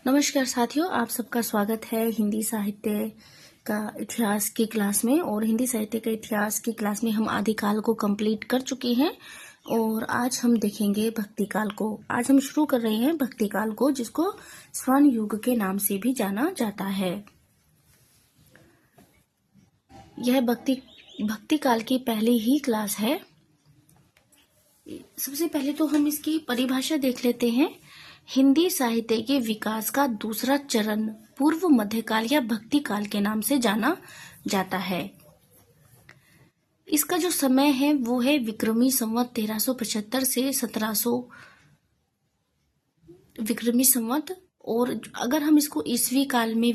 नमस्कार साथियों, आप सबका स्वागत है हिंदी साहित्य का इतिहास की क्लास में। और हिंदी साहित्य के इतिहास की क्लास में हम आदिकाल को कंप्लीट कर चुके हैं और आज हम देखेंगे भक्ति काल को। आज हम शुरू कर रहे हैं भक्ति काल को, जिसको स्वर्ण युग के नाम से भी जाना जाता है। यह भक्ति काल की पहली ही क्लास है। सबसे पहले तो हम इसकी परिभाषा देख लेते हैं। हिंदी साहित्य के विकास का दूसरा चरण पूर्व मध्यकाल या भक्ति काल के नाम से जाना जाता है। इसका जो समय है वो है विक्रमी संवत 1375 से 1700 विक्रमी संवत। और अगर हम इसको ईस्वी काल में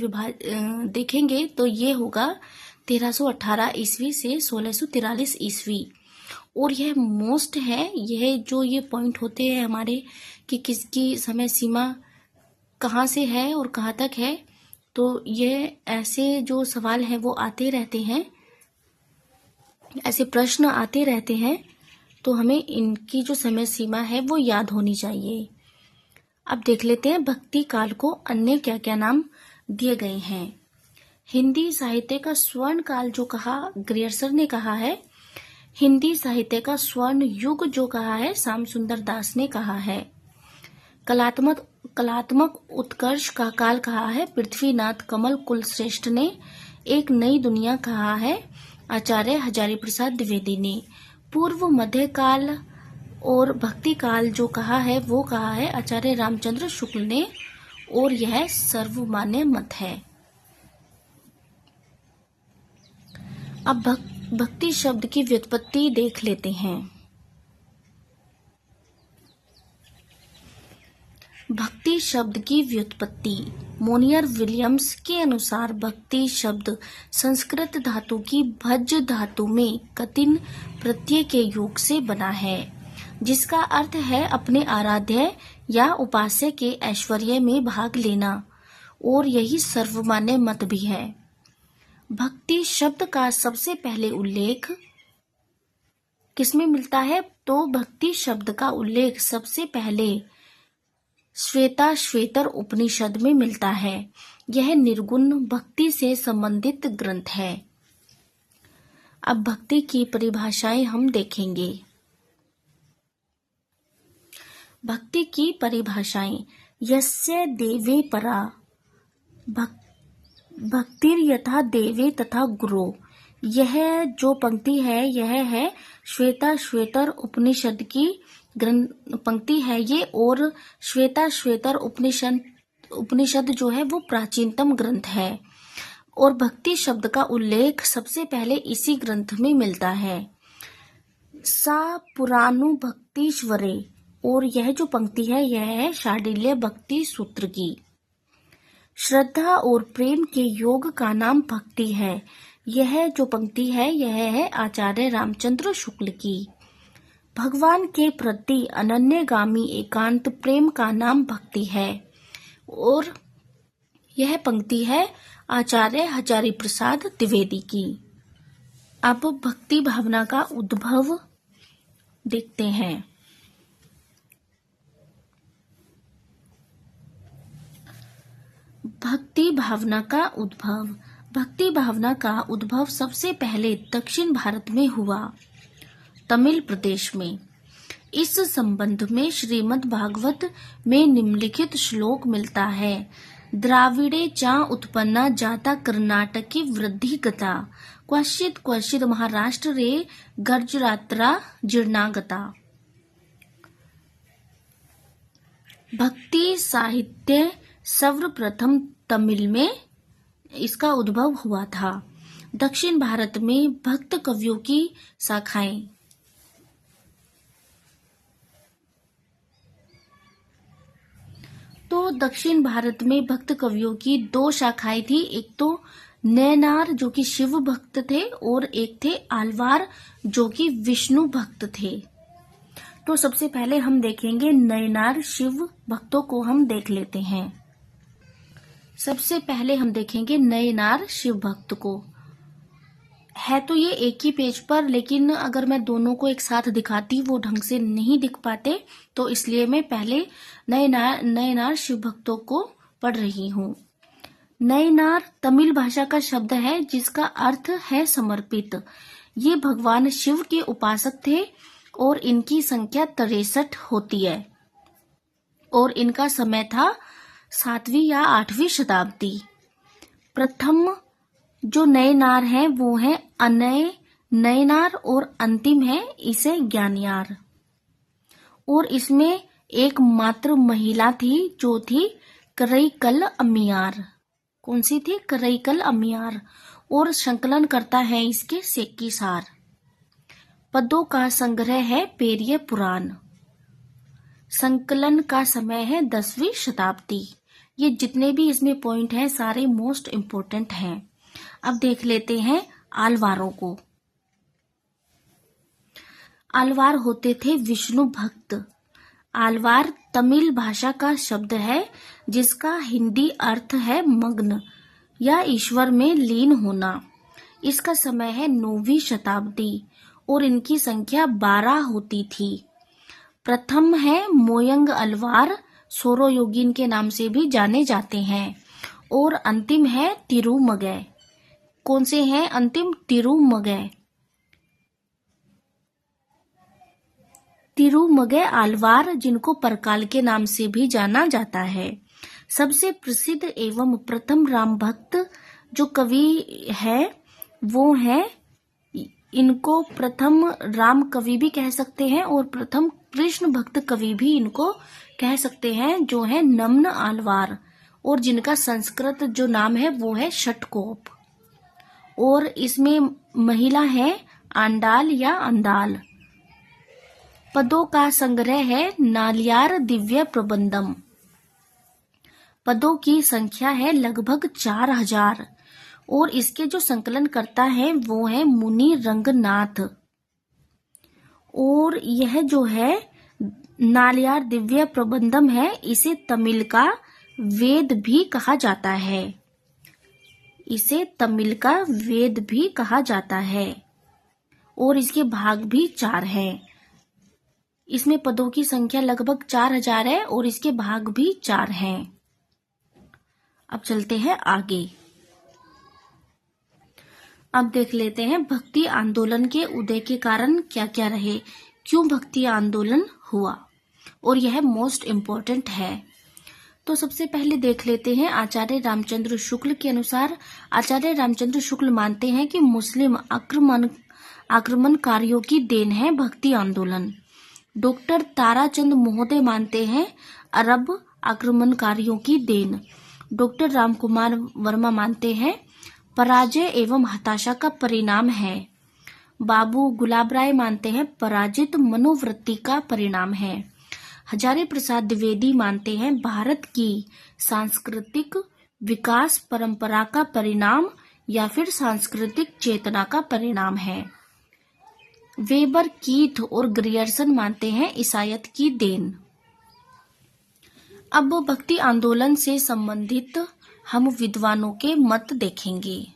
देखेंगे तो ये होगा 1318 ईस्वी से 1643 ईस्वी। और यह मोस्ट है, यह जो ये पॉइंट होते हैं हमारे कि किसकी समय सीमा कहाँ से है और कहाँ तक है, तो ये ऐसे जो सवाल हैं वो आते रहते हैं, ऐसे प्रश्न आते रहते हैं, तो हमें इनकी जो समय सीमा है वो याद होनी चाहिए। अब देख लेते हैं भक्ति काल को अन्य क्या क्या नाम दिए गए हैं। हिंदी साहित्य का स्वर्ण काल जो कहा ग्रियर्सन ने कहा है, हिंदी साहित्य का स्वर्ण युग जो कहा है श्याम सुंदर दास ने कहा है। कलात्मक उत्कर्ष का काल कहा है पृथ्वीनाथ कमल कुलश्रेष्ठ ने। एक नई दुनिया कहा है आचार्य हजारी प्रसाद द्विवेदी ने। पूर्व मध्यकाल और भक्ति काल जो कहा है वो कहा है आचार्य रामचंद्र शुक्ल ने, और यह सर्वमान्य मत है। अब भक्ति शब्द की व्युत्पत्ति देख लेते हैं। भक्ति शब्द की व्युत्पत्ति मोनियर विलियम्स के अनुसार भक्ति शब्द संस्कृत धातु की भज धातु में कतिन प्रत्यय के योग से बना है, जिसका अर्थ है अपने आराध्य या उपास्य के ऐश्वर्य में भाग लेना, और यही सर्वमान्य मत भी है। भक्ति शब्द का सबसे पहले उल्लेख किसमें मिलता है? तो भक्ति शब्द का उल्लेख सबसे पहले श्वेताश्वेतर उपनिषद में मिलता है। यह निर्गुण भक्ति से संबंधित ग्रंथ है। अब भक्ति की परिभाषाएं हम देखेंगे। भक्ति की परिभाषाएं: यस्य देवे परा भक्तिर यथा देवे तथा गुरो। यह जो पंक्ति है यह है श्वेताश्वेतर उपनिषद की पंक्ति है ये, और श्वेताश्वेतर उपनिषद जो है वो प्राचीनतम ग्रंथ है, और भक्ति शब्द का उल्लेख सबसे पहले इसी ग्रंथ में मिलता है। सा पुराणु भक्तीश्वरे, और यह जो पंक्ति है यह है शांडिल्य भक्ति सूत्र की। श्रद्धा और प्रेम के योग का नाम भक्ति है। यह जो पंक्ति है यह है आचार्य रामचंद्र शुक्ल की। भगवान के प्रति अनन्यगामी एकांत प्रेम का नाम भक्ति है, और यह पंक्ति है आचार्य हजारी प्रसाद द्विवेदी की। अब भक्ति भावना का उद्भव देखते हैं। भक्ति भावना का उद्भव सबसे पहले दक्षिण भारत में हुआ, तमिल प्रदेश में। इस संबंध में श्रीमद् भागवत में निम्नलिखित श्लोक मिलता है। द्राविडे चा उत्पन्ना जाता कर्नाटकी वृद्धि गता, क्वचित क्वचित महाराष्ट्र रे गर्जरात्रा जीर्णागता। भक्ति साहित्य सर्वप्रथम तमिल में इसका उद्भव हुआ था। दक्षिण भारत में भक्त कवियों की शाखाएं। तो दक्षिण भारत में भक्त कवियों की दो शाखाएं थी। एक तो नैनार जो कि शिव भक्त थे, और एक थे आलवार जो कि विष्णु भक्त थे। तो सबसे पहले हम देखेंगे नैनार शिव भक्तों को हम देख लेते हैं। सबसे पहले हम देखेंगे नैनार शिव भक्त को। है तो ये एक ही पेज पर, लेकिन अगर मैं दोनों को एक साथ दिखाती वो ढंग से नहीं दिख पाते, तो इसलिए मैं पहले नयनार शिव भक्तों को पढ़ रही हूँ। नयनार तमिल भाषा का शब्द है जिसका अर्थ है समर्पित। ये भगवान शिव के उपासक थे और इनकी संख्या 63 होती है और इनका समय था 7वीं या 8वीं शताब्दी। प्रथम जो नयनार है वो है अनय नयनार और अंतिम है इसे ज्ञानियार। और इसमें एक मात्र महिला थी जो थी करईकल अम्मियार। कौन सी थी? करईकल अम्मियार। और संकलन करता है इसके सेक्कीसार। पदों का संग्रह है पेरिय पुराण। संकलन का समय है 10वीं शताब्दी। ये जितने भी इसमें पॉइंट हैं सारे मोस्ट इम्पोर्टेंट हैं। अब देख लेते हैं आलवारों को। आलवार होते थे विष्णु भक्त। आलवार तमिल भाषा का शब्द है जिसका हिंदी अर्थ है मग्न या ईश्वर में लीन होना। इसका समय है 9वीं शताब्दी और इनकी संख्या 12 होती थी। प्रथम है मोयंग अलवार, सोरोयोगिन के नाम से भी जाने जाते हैं। और अंतिम है तिरुमगै। कौन से हैं अंतिम? तिरुमगै। तिरुमगै आलवार जिनको परकाल के नाम से भी जाना जाता है। सबसे प्रसिद्ध एवं प्रथम राम भक्त जो कवि है वो है, इनको प्रथम राम कवि भी कह सकते हैं और प्रथम कृष्ण भक्त कवि भी इनको कह सकते हैं, जो है नमन आलवार। और जिनका संस्कृत जो नाम है वो है षटकोप। और इसमें महिला है आंडाल या अंदाल। पदों का संग्रह है नालियार दिव्य प्रबंधम। पदों की संख्या है लगभग 4000 और इसके जो संकलन करता है वो है मुनि रंगनाथ। और यह जो है नालियार दिव्य प्रबंधम है इसे तमिल का वेद भी कहा जाता है। इसे तमिल का वेद भी कहा जाता है और इसके भाग भी 4 हैं। इसमें पदों की संख्या लगभग 4000 है और इसके भाग भी 4 हैं। अब चलते हैं आगे। अब देख लेते हैं भक्ति आंदोलन के उदय के कारण क्या क्या रहे, क्यों भक्ति आंदोलन हुआ, और यह मोस्ट इम्पोर्टेंट है। तो सबसे पहले देख लेते हैं आचार्य रामचंद्र शुक्ल के अनुसार। आचार्य रामचंद्र शुक्ल मानते हैं कि मुस्लिम आक्रमणकारियों की देन है भक्ति आंदोलन। डॉक्टर ताराचंद महोदय मानते हैं अरब आक्रमणकारियों की देन। डॉक्टर रामकुमार वर्मा मानते हैं पराजय एवं हताशा का परिणाम है। बाबू गुलाब राय मानते हैं पराजित मनोवृत्ति का परिणाम है। हजारी प्रसाद द्विवेदी मानते हैं भारत की सांस्कृतिक विकास परंपरा का परिणाम या फिर सांस्कृतिक चेतना का परिणाम है। वेबर, कीथ और ग्रियर्सन मानते हैं ईसाईयत की देन। अब भक्ति आंदोलन से संबंधित हम विद्वानों के मत देखेंगे।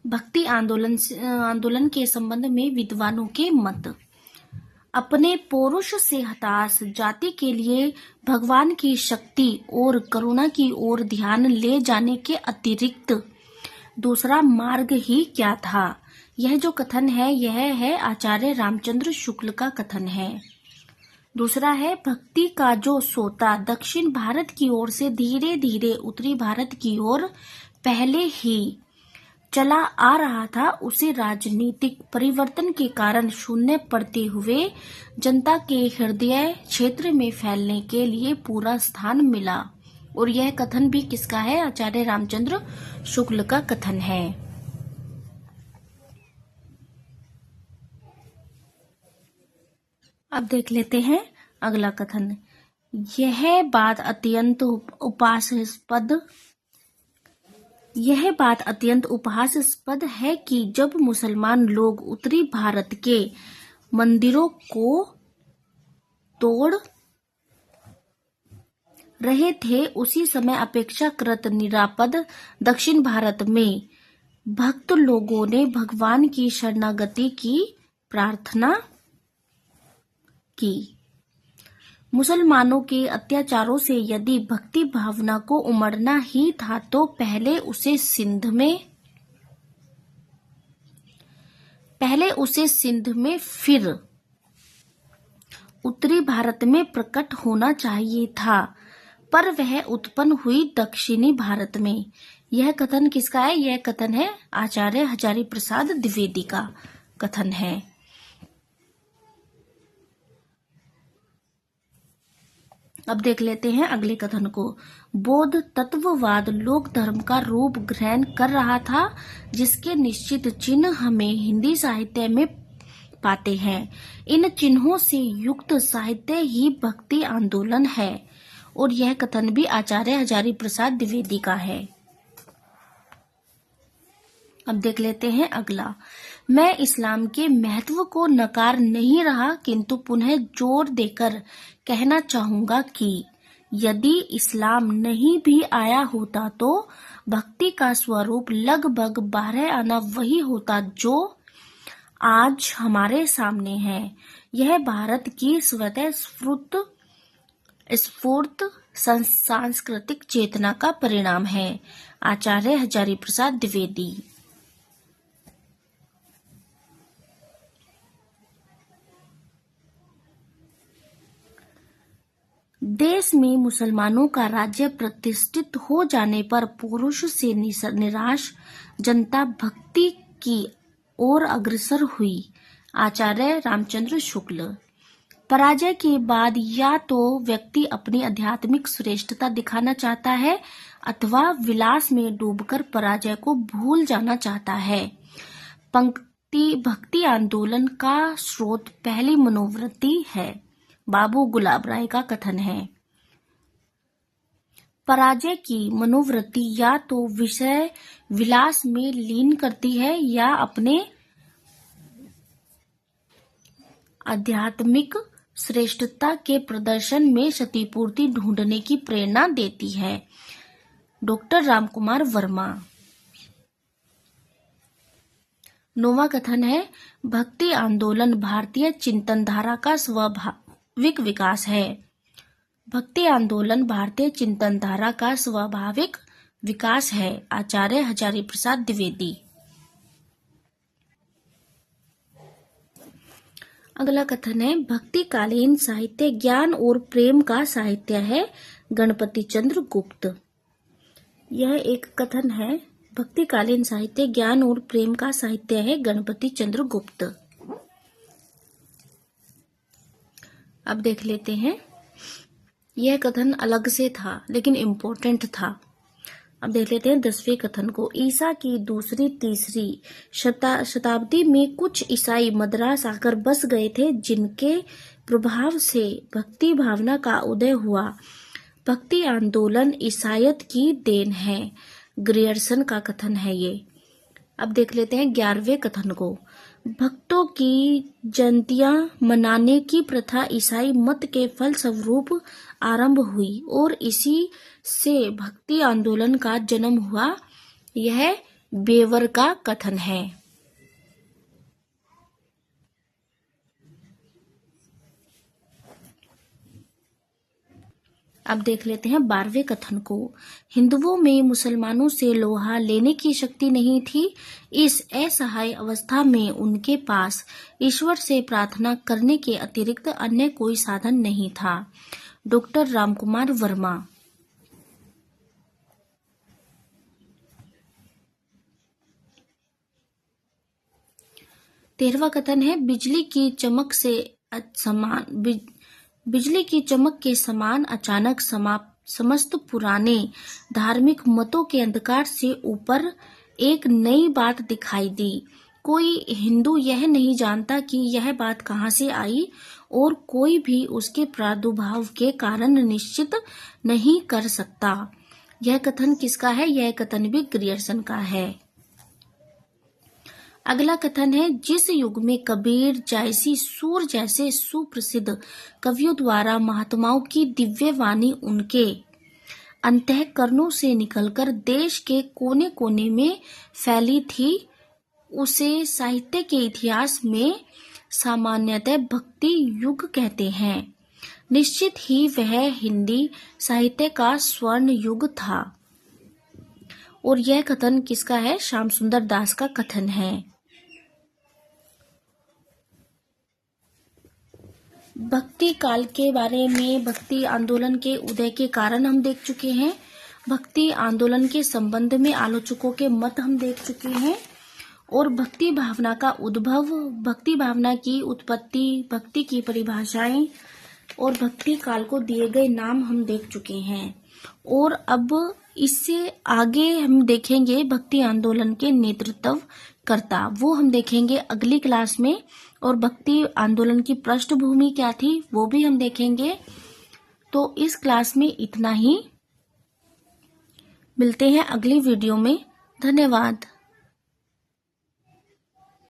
भक्ति आंदोलन के संबंध में विद्वानों के मत। अपने पौरुष से हताश जाति के लिए भगवान की शक्ति और करुणा की ओर ध्यान ले जाने के अतिरिक्त दूसरा मार्ग ही क्या था? यह जो कथन है यह है आचार्य रामचंद्र शुक्ल का कथन है। दूसरा है भक्ति का जो सोता दक्षिण भारत की ओर से धीरे धीरे उत्तरी भारत की ओर पहले ही चला आ रहा था, उसे राजनीतिक परिवर्तन के कारण शून्य पड़ते हुए जनता के हृदय क्षेत्र में फैलने के लिए पूरा स्थान मिला। और यह कथन भी किसका है? आचार्य रामचंद्र शुक्ल का कथन है। अब देख लेते हैं अगला कथन। यह बात अत्यंत उपहासास्पद है कि जब मुसलमान लोग उत्तरी भारत के मंदिरों को तोड़ रहे थे, उसी समय अपेक्षाकृत निरापद दक्षिण भारत में भक्त लोगों ने भगवान की शरणागति की प्रार्थना की। मुसलमानों के अत्याचारों से यदि भक्ति भावना को उमड़ना ही था तो पहले उसे सिंध में फिर उत्तरी भारत में प्रकट होना चाहिए था, पर वह उत्पन्न हुई दक्षिणी भारत में। यह कथन किसका है? यह कथन है आचार्य हजारी प्रसाद द्विवेदी का कथन है। अब देख लेते हैं अगले कथन को। बौद्ध तत्ववाद लोक धर्म का रूप ग्रहण कर रहा था, जिसके निश्चित चिन्ह हमें हिंदी साहित्य में पाते हैं। इन चिन्हों से युक्त साहित्य ही भक्ति आंदोलन है। और यह कथन भी आचार्य हजारी प्रसाद द्विवेदी का है। अब देख लेते हैं अगला। मैं इस्लाम के महत्व को नकार नहीं रहा, किंतु पुनः जोर देकर कहना चाहूंगा कि यदि इस्लाम नहीं भी आया होता तो भक्ति का स्वरूप लगभग 12 आना वही होता जो आज हमारे सामने है। यह भारत की स्वतः स्फूर्त सांस्कृतिक चेतना का परिणाम है। आचार्य हजारी प्रसाद द्विवेदी। देश में मुसलमानों का राज्य प्रतिष्ठित हो जाने पर पुरुष से निराश जनता भक्ति की ओर अग्रसर हुई। आचार्य रामचंद्र शुक्ल। पराजय के बाद या तो व्यक्ति अपनी आध्यात्मिक श्रेष्ठता दिखाना चाहता है अथवा विलास में डूबकर पराजय को भूल जाना चाहता है। भक्ति आंदोलन का स्रोत पहली मनोवृत्ति है। बाबू गुलाब राय का कथन है। पराजय की मनोवृत्ति या तो विषय विलास में लीन करती है या अपने आध्यात्मिक श्रेष्ठता के प्रदर्शन में क्षतिपूर्ति ढूंढने की प्रेरणा देती है। डॉक्टर रामकुमार वर्मा। 9वां कथन है, भक्ति आंदोलन भारतीय चिंतनधारा का स्वाभाविक विकास है। भक्ति आंदोलन भारतीय चिंतनधारा का स्वाभाविक विकास है। आचार्य हजारी प्रसाद द्विवेदी। अगला कथन है, भक्तिकालीन साहित्य ज्ञान और प्रेम का साहित्य है। गणपति चंद्र गुप्त। यह एक कथन है, भक्तिकालीन साहित्य ज्ञान और प्रेम का साहित्य है। गणपति चंद्र गुप्त। अब देख लेते हैं, यह कथन अलग से था लेकिन इम्पोर्टेंट था। अब देख लेते हैं 10वें कथन को। ईसा की दूसरी तीसरी शताब्दी में कुछ ईसाई मद्रास आकर बस गए थे, जिनके प्रभाव से भक्ति भावना का उदय हुआ। भक्ति आंदोलन ईसाईयत की देन है। ग्रियर्सन का कथन है ये। अब देख लेते हैं 11वें कथन को। भक्तों की जयंतियां मनाने की प्रथा ईसाई मत के फलस्वरूप आरंभ हुई और इसी से भक्ति आंदोलन का जन्म हुआ। यह बेवर का कथन है। अब देख लेते हैं 12वें कथन को। हिंदुओं में मुसलमानों से लोहा लेने की शक्ति नहीं थी। इस असहाय अवस्था में उनके पास ईश्वर से प्रार्थना करने के अतिरिक्त अन्य कोई साधन नहीं था। डॉक्टर रामकुमार वर्मा। तेरहवां कथन है, बिजली की चमक के समान अचानक समस्त पुराने धार्मिक मतों के अंधकार से ऊपर एक नई बात दिखाई दी। कोई हिंदू यह नहीं जानता कि यह बात कहां से आई और कोई भी उसके प्रादुर्भाव के कारण निश्चित नहीं कर सकता। यह कथन किसका है? यह कथन भी ग्रियर्सन का है। अगला कथन है, जिस युग में कबीर जैसी सूर जैसे सुप्रसिद्ध कवियों द्वारा महात्माओं की दिव्य वाणी उनके अंतःकरणों से निकलकर देश के कोने कोने में फैली थी, उसे साहित्य के इतिहास में सामान्यतः भक्ति युग कहते हैं। निश्चित ही वह हिंदी साहित्य का स्वर्ण युग था। और यह कथन किसका है? श्याम सुंदर दास का कथन है। भक्ति काल के बारे में भक्ति आंदोलन के उदय के कारण हम देख चुके हैं। भक्ति आंदोलन के संबंध में आलोचकों के मत हम देख चुके हैं। और भक्ति भावना का उद्भव, भक्ति भावना की उत्पत्ति, भक्ति की परिभाषाएं और भक्ति काल को दिए गए नाम हम देख चुके हैं। और अब इससे आगे हम देखेंगे भक्ति आंदोलन के नेतृत्व करता, वो हम देखेंगे अगली क्लास में। और भक्ति आंदोलन की पृष्ठभूमि क्या थी वो भी हम देखेंगे। तो इस क्लास में इतना ही, मिलते हैं अगली वीडियो में। धन्यवाद।